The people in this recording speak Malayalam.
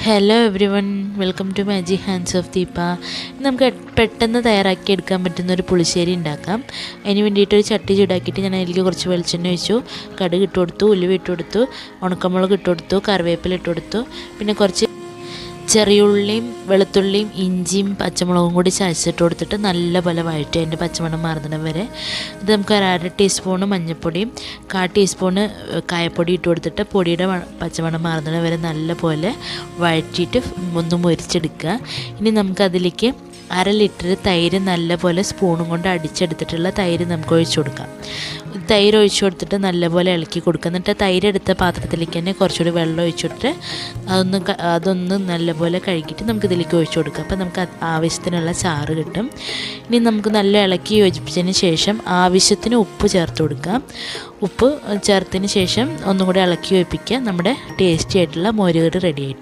Hello everyone, welcome to magic hands of Deepa. നമുക്ക് പെട്ടെന്ന് തയ്യാറാക്കി എടുക്കാൻ പറ്റുന്ന ഒരു പുളിശ്ശേരി ഉണ്ടാക്കാം. അതിന് വേണ്ടിയിട്ട് ഒരു ചട്ടി ചൂടാക്കിയിട്ട് ഞാൻ അതിലേക്ക് കുറച്ച് വെളിച്ചെണ്ണ ഒഴിച്ചു, കടുക് ഇട്ട് കൊടുത്തു, ഉലുവ ഇട്ട് കൊടുത്തു, ഉണക്കമുളക് ഇട്ട് കൊടുത്തു, കറിവേപ്പില ഇട്ട് കൊടുത്തു, പിന്നെ കുറച്ച് ചെറിയുള്ളിയും വെളുത്തുള്ളിയും ഇഞ്ചിയും പച്ചമുളകും കൂടി ചതച്ചിട്ട് കൊടുത്തിട്ട് നല്ലപോലെ വഴറ്റി അതിൻ്റെ പച്ചമണം മാറുന്നിടം വരെ. ഇത് നമുക്ക് 1/2 ടീസ്പൂണ് മഞ്ഞൾപ്പൊടിയും 1/4 ടീസ്പൂണ് കായപ്പൊടി ഇട്ട് കൊടുത്തിട്ട് പൊടിയുടെ പച്ചമണം മാറുന്നിടം വരെ നല്ലപോലെ വഴറ്റിയിട്ട് ഒന്ന് മുരിച്ചെടുക്കുക. ഇനി നമുക്കതിലേക്ക് 1/2 ലിറ്റർ തൈര് നല്ലപോലെ സ്പൂണും കൊണ്ട് അടിച്ചെടുത്തിട്ടുള്ള തൈര് നമുക്ക് ഒഴിച്ചു കൊടുക്കാം. തൈര് ഒഴിച്ചു കൊടുത്തിട്ട് നല്ലപോലെ ഇളക്കി കൊടുക്കുക. എന്നിട്ട് തൈര് എടുത്ത പാത്രത്തിലേക്ക് തന്നെ കുറച്ചുകൂടി വെള്ളം ഒഴിച്ചിട്ട് അതൊന്ന് നല്ലപോലെ കഴുകിയിട്ട് നമുക്ക് ഇതിലേക്ക് ഒഴിച്ചു കൊടുക്കാം. അപ്പോൾ നമുക്ക് ആവശ്യത്തിനുള്ള ചാറ് കിട്ടും. ഇനി നമുക്ക് നല്ല ഇളക്കി യോജിപ്പിച്ചതിന് ശേഷം ആവശ്യത്തിന് ഉപ്പ് ചേർത്ത് കൊടുക്കാം. ഉപ്പ് ചേർത്തതിന് ശേഷം ഒന്നും കൂടി ഇളക്കി യോജിപ്പിക്കുക. നമ്മുടെ ടേസ്റ്റി ആയിട്ടുള്ള മോരുകറി റെഡി ആയിട്ട്.